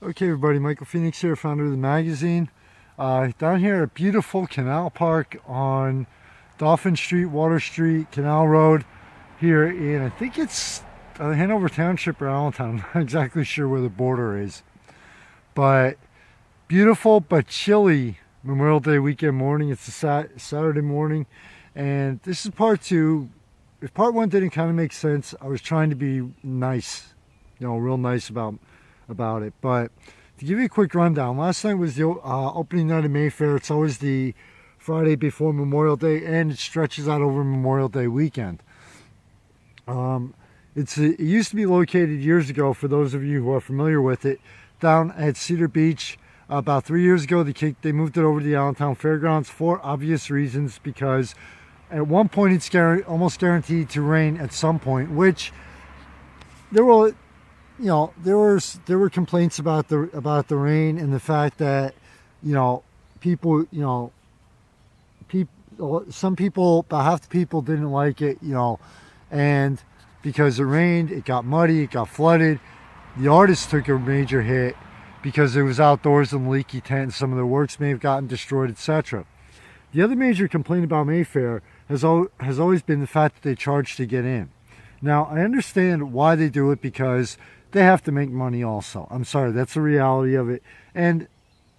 Okay, everybody, Michael Phoenix here, founder of the magazine. Down here at beautiful Canal Park on Dolphin Street, Water Street, Canal Road here in, I think it's Hanover Township or Allentown. I'm not exactly sure where the border is. But beautiful but chilly Memorial Day weekend morning. It's a Saturday morning. And this is part two. If part one didn't kind of make sense, I was trying to be nice, real nice about it. But to give you a quick rundown, last night was the opening night of Mayfair. It's always the Friday before Memorial Day, and it stretches out over Memorial Day weekend. It used to be located years ago, for those of you who are familiar with it, down at Cedar Beach. About 3 years ago, they moved it over to the Allentown Fairgrounds for obvious reasons, because at one point it's almost guaranteed to rain at some point, which there were complaints about the rain and the fact that some people, about half the people, didn't like it, and because it rained, it got muddy, it got flooded. The artists took a major hit because it was outdoors in the leaky tent, and some of their works may have gotten destroyed, etc. The other major complaint about Mayfair has always been the fact that they charge to get in. Now, I understand why they do it, because they have to make money also. I'm sorry, that's the reality of it. And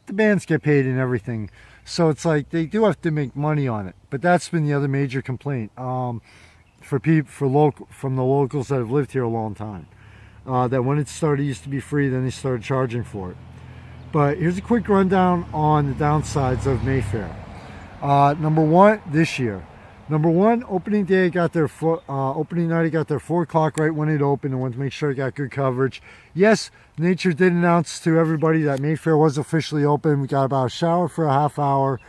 the bands get paid and everything. So it's like they do have to make money on it. But that's been the other major complaint from the locals that have lived here a long time. That when it started, it used to be free, then they started charging for it. But here's a quick rundown on the downsides of Mayfair. Number one, this year. Number one, opening day, opening night, I got there 4 o'clock right when it opened. I wanted to make sure I got good coverage. Yes, Nature did announce to everybody that Mayfair was officially open. We got about a shower for a half hour.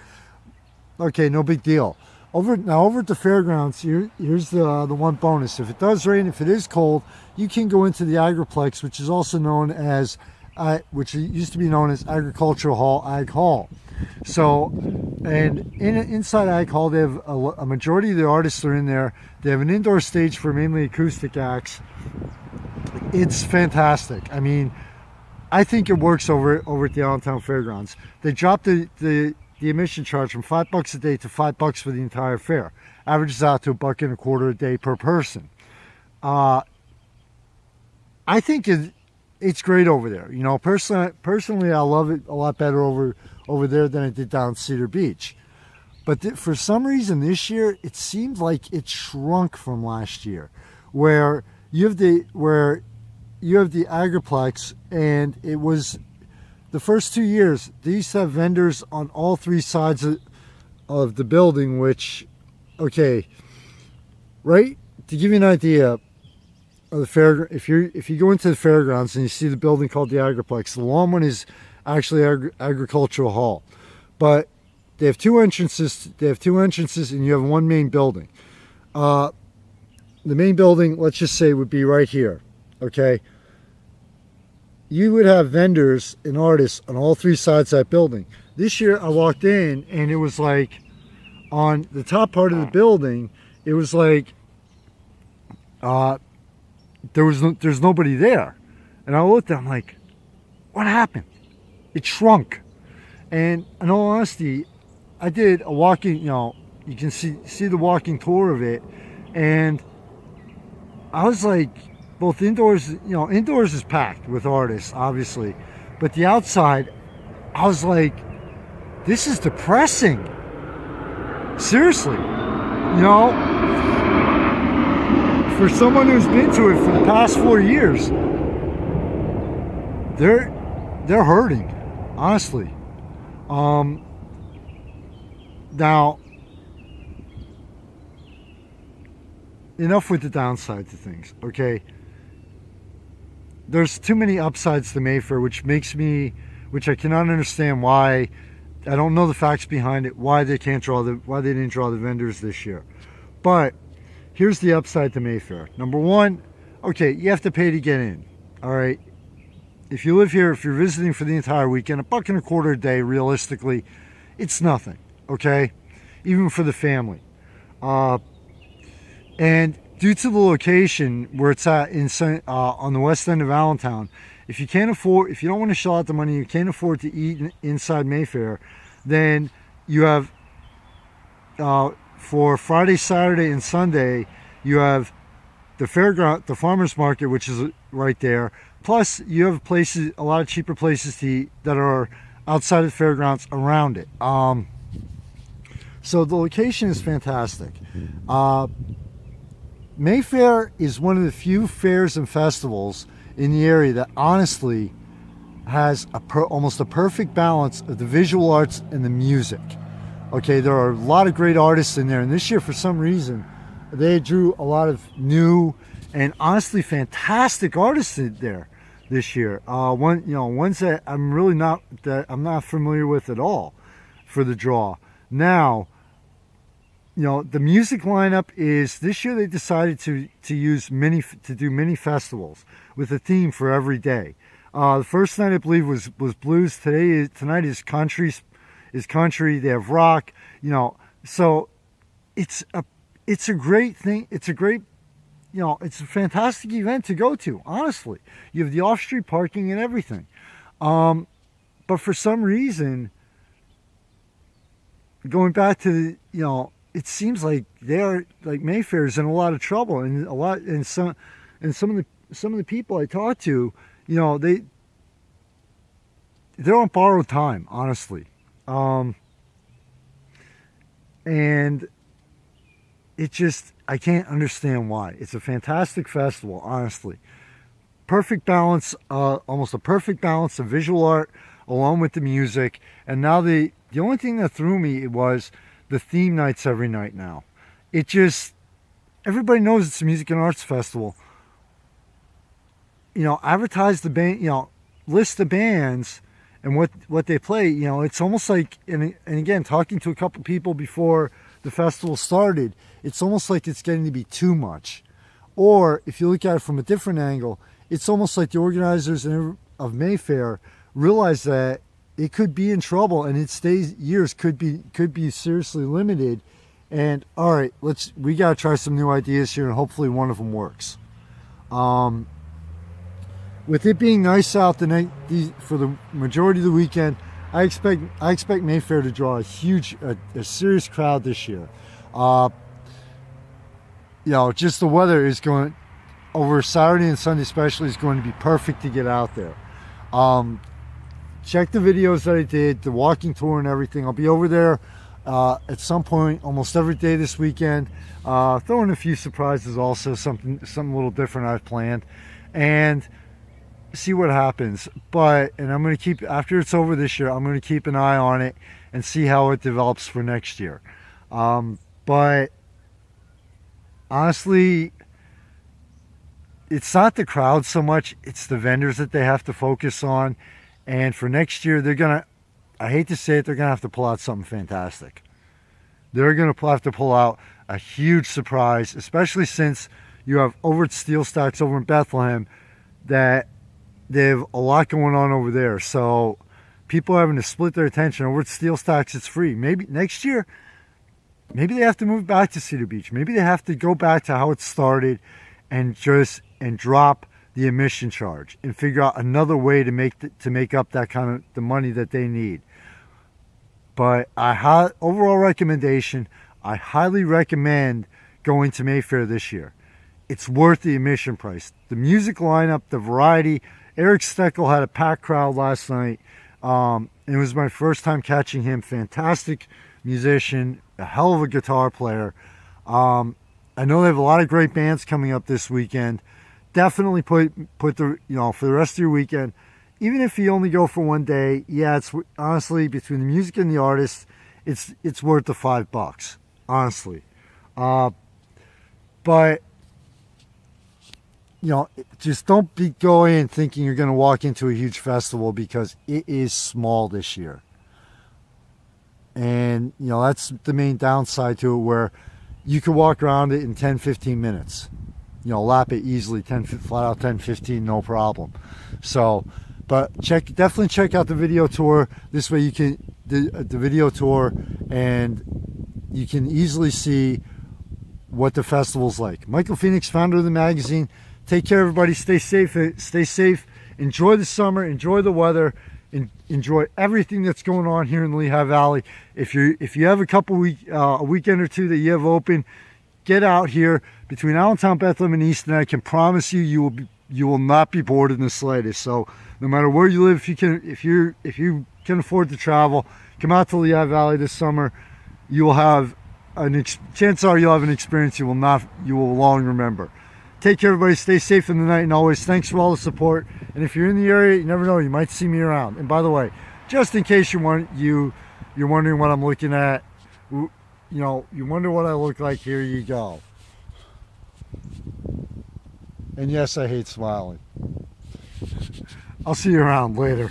Okay, no big deal. Over at the fairgrounds, here's the one bonus. If it does rain, if it is cold, you can go into the Agriplex, which is also known as, which used to be known as Agricultural Hall, Ag Hall. So, and inside Ag Hall, they have a majority of the artists are in there. They have an indoor stage for mainly acoustic acts. It's fantastic. I mean, I think it works over at the Allentown Fairgrounds. They dropped the admission charge from $5 a day to $5 for the entire fair. Averages out to $1.25 a day per person. I think it's great over there. Personally, I love it a lot better over there than I did down Cedar Beach. But for some reason this year, it seemed like it shrunk from last year, where you have the Agriplex, and it was the first 2 years, they used to have vendors on all 3 sides of the building, which, okay, right? To give you an idea of the fair, if you go into the fairgrounds and you see the building called the Agriplex, the long one is actually Agricultural Hall. But they have 2 entrances. And you have one main building. The main building, let's just say, would be right here, okay? You would have vendors and artists on all 3 sides of that building. This year I walked in and it was like, on the top part of the building, it was like there's nobody there. And I looked, I'm like, what happened? It shrunk. And in all honesty, I did a walking, you can see the walking tour of it, and I was like, both indoors, indoors is packed with artists, obviously, but the outside, I was like, this is depressing. Seriously, for someone who's been to it for the past 4 years, they're hurting, honestly. Now, enough with the downside to things, okay? There's too many upsides to Mayfair, which I cannot understand why. I don't know the facts behind it, why they didn't draw the vendors this year. But here's the upside to Mayfair. Number one, okay, you have to pay to get in. All right. If you live here, if you're visiting for the entire weekend, $1.25 a day, realistically, it's nothing. Okay, even for the family. And due to the location where it's at on the west end of Allentown, if you don't want to shell out the money, you can't afford to eat inside Mayfair, then you have for Friday, Saturday, and Sunday, you have the fairground, the farmers market, which is right there. Plus, you have a lot of cheaper places to eat that are outside of the fairgrounds around it. So the location is fantastic. Mayfair is one of the few fairs and festivals in the area that honestly has almost a perfect balance of the visual arts and the music. Okay, there are a lot of great artists in there, and this year, for some reason, they drew a lot of new and honestly fantastic artists in there this year. Ones that I'm not familiar with at all for the draw. Now, the music lineup is, this year they decided to do mini festivals with a theme for every day. The first night, I believe, was blues. Tonight is country. They have rock. So it's a great thing. It's a fantastic event to go to. Honestly, you have the off-street parking and everything. But for some reason, going back to it seems like Mayfair is in a lot of trouble, and some of the people I talked to, they're on borrowed time, honestly. And I can't understand why. It's a fantastic festival, honestly. Perfect balance, almost a perfect balance of visual art along with the music. And now the only thing that threw me was the theme nights every night now. Everybody knows it's a music and arts festival. Advertise the band, list the bands and what they play. It's almost like, and again, talking to a couple people before the festival started, it's almost like it's getting to be too much. Or if you look at it from a different angle, it's almost like the organizers of Mayfair realize that it could be in trouble and its years could be seriously limited. And all right, we got to try some new ideas here, and hopefully one of them works. With it being nice out for the majority of the weekend, I expect Mayfair to draw a serious crowd this year. Just the weather is going, over Saturday and Sunday especially, is going to be perfect to get out there. Check the videos that I did, the walking tour and everything. I'll be over there at some point almost every day this weekend. Throw in a few surprises also, something a little different I've planned, and see what happens. And I'm going to keep, after it's over this year, I'm going to keep an eye on it and see how it develops for next year. But honestly, it's not the crowd so much, it's the vendors that they have to focus on. And for next year, I hate to say it, they're going to have to pull out something fantastic. They're going to have to pull out a huge surprise, especially since you have over at Steel Stacks over in Bethlehem, that they have a lot going on over there. So people are having to split their attention. Over at Steel Stacks, it's free. Maybe next year, maybe they have to move back to Cedar Beach. Maybe they have to go back to how it started and drop the admission charge and figure out another way to make up that kind of the money that they need. But overall recommendation, I highly recommend going to Mayfair this year. It's worth the admission price. The music lineup, the variety. Eric Steckel had a packed crowd last night. It was my first time catching him. Fantastic musician, a hell of a guitar player. I know they have a lot of great bands coming up this weekend. Definitely put the, for the rest of your weekend, even if you only go for one day, it's honestly, between the music and the artist, it's worth the $5, honestly. But just don't go in thinking you're going to walk into a huge festival, because it is small this year. And, that's the main downside to it, where you could walk around it in 10, 15 minutes. Lap it easily, flat out 10, 15, no problem. So, but definitely check out the video tour. This way you can, the video tour, and you can easily see what the festival's like. Michael Phoenix, founder of the magazine. Take care, everybody. Stay safe. Stay safe. Enjoy the summer. Enjoy the weather. Enjoy everything that's going on here in the Lehigh Valley. If you have a weekend or two that you have open, get out here between Allentown, Bethlehem, and Easton. I can promise you, you will not be bored in the slightest. So no matter where you live, if you can afford to travel, come out to Lehigh Valley this summer. You will have chances are you'll have an experience you will long remember. Take care, everybody. Stay safe in the night, and always thanks for all the support. And if you're in the area, you never know, you might see me around. And by the way, just in case you're wondering what I'm looking at, you wonder what I look like, here you go. And yes, I hate smiling. I'll see you around later.